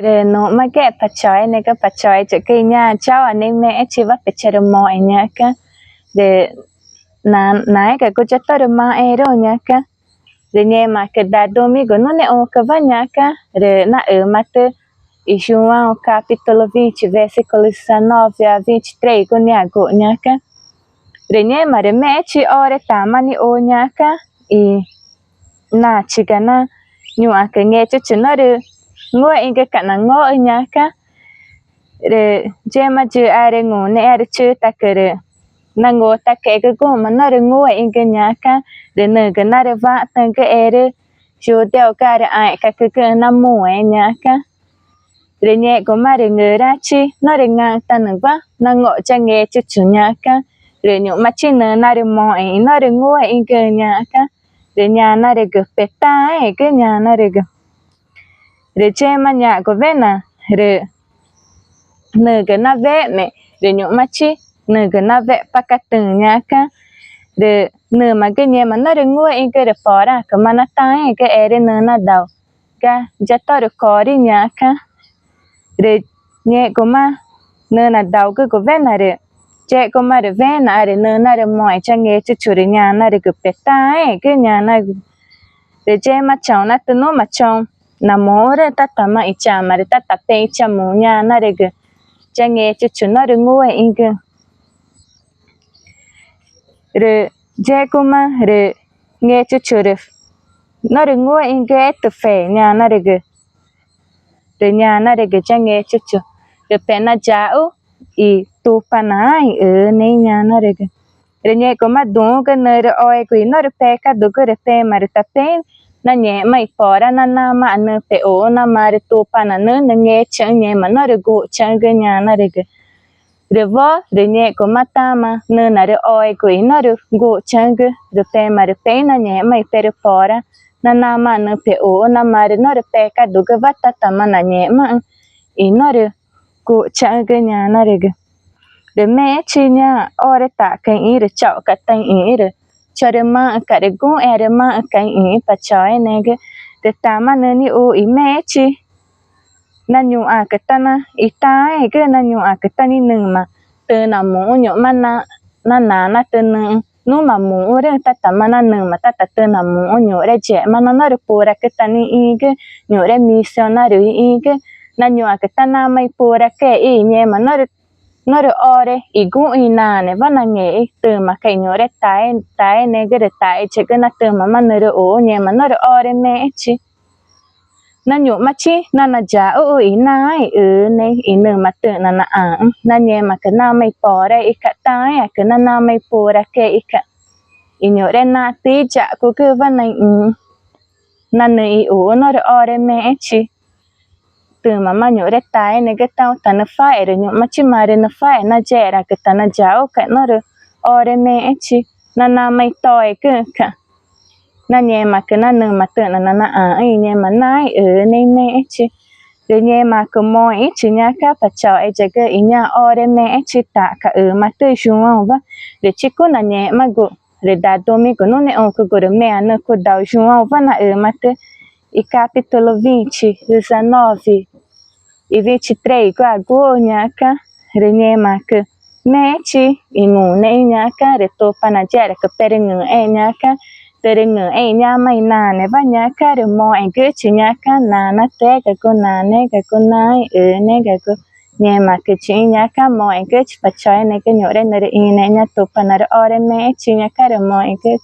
Rồi nó mà cái pachoi này cái pachoi chỉ cái nhà cháu anh em mẹ chỉ vắt bị chơi mọi nhá cái để nãy cái cô chắc tới mà rồi nhá cái rồi nghe mà cái đa đô mi cái nó này ô cái vắt nhá cái rồi na ở mà tới João capítulo 20 versículo 19 a 23 con nhà cô nhá cái rồi nghe mà để mẹ chỉ ore tamani ô nhá cái na chỉ cái na nhưng mà cái nghe cho chúng nó được ngồi anh cái cảnh ngồi ở nhà cả rồi ਜੇ mà chưa ai ngồi này ai chưa ta cái na ngồi ta cái cô mà nó được ngồi anh cái nhà cả rồi nơi cái na được vạ từng cái ai chưa theo cái ai cái nằm ngồi anh nhà cả rồi nhẹ có mà được người ra chi nó được ngang ta nữa vạ na ngồi cho nghe cho chủ nhà cả rồi những mà chi nơi na được mọi nó được ngồi anh cái nhà cả rồi nhà na được cái beta ấy cái nhà na được rồi che mà nhà có vẻ nè rồi nơi cái na vẽ mẹ rồi những mà chi nơi cái na vẽ pa cả từng nhà cả rồi nơi mà cái nhà mà nó được ngồi in cái được phá ra cái mà nó tay cái ở nơi nó đầu cái chắc tao được có đi nhà cả rồi nhẹ có mà nơi nó đầu cái có vẻ nè rồi che có mà được vẽ nè rồi nơi nó được mọi trang nghề cho chủ nhà nó được cái beta ấy cái nhà nó rồi che mà cháu nó từ nó mà cháu namore tata ma ichama re tata pe ichamu nya na re ge jange chuchu na re ngwe inge re je kuma re nge chuchu re na re ngwe inge te fe nya na re ge nya na re ge jange chuchu re pe na jao I tu panai ne nya na re ge re nye kuma do ge ne re oi ku na re pe ka do ge re pe ma re ta pe na nhẹ mày phò ra na mà nè pe o na mà re tu pa na nè nghe chẳng nhẹ mà nó re go chẳng cái nhà na re cái re vợ re nhẹ có mata mà nè na re oi ko nó re go chẳng cái re pe mà re pe na nhẹ mày pe re phò ra na mà nè pe o na mà re nó re pe ka du cái vắt ta mà na nhẹ mà nó re go chẳng cái nhà na re cái re mẹ chi nha ore ta cái re chọn cái tay re Charema carregou era ma kai pa choi nege de tama nani o imechi nanyu a katana itai ke nanyu a katani numa te na mo nyo mana na te nu ma mo re ta tamana numa ta te na mo nyo re je mana na re pora katani I ke nyo re misionario I ke nanyu a katana mai pora ke I nye mana re nó được ore igu ina ne vana nge từ mà cái nhỏ đấy tai ne cái tai chỉ cái nó từ mà nó được ổ nhẹ mà nó được ore mẹ chi nó nhủ mà chi nó là giá ina ne ina mà từ nó nó nhẹ mà cái nào mày bỏ ra ít cái tai cái nào mày bỏ ra cái ít cái nhỏ đấy na tí chả của cái vana nó này ổ nó được ore mẹ chi từ mà nhớ đấy tai này cái tao ta nó phải rồi nhưng mà chỉ mà nó phải nó dễ là cái ta nó giáo cái nó được ore mẹ chi nó mày tỏi cái cả nó nhẹ mà cái nó nương mà tưởng là nó ấy nhẹ mà nãy nên mẹ chi rồi nhẹ mà cái mồi chỉ nhá các bà cháu ấy chỉ cái nhá ore mẹ chi ta cả mà tôi xuống không vậy rồi chỉ có là nhẹ mà go rồi đã đôi mi cái nó này ông cái gọi mẹ nó cái đầu xuống không vậy là mà tôi I capítulo 20, 19 e 23 qua go nhaka renye mak mechi inu ne nyaka reto panajere ke perengu nyaka perengu nya mai na ne va nyaka re mo enge chi nyaka na te ka ko na ne ka ko nai ne ka ko nye mak chi nyaka mo enge chi pachai ne ke nyore ne re ine nya to panar ore me chi nyaka re mo enge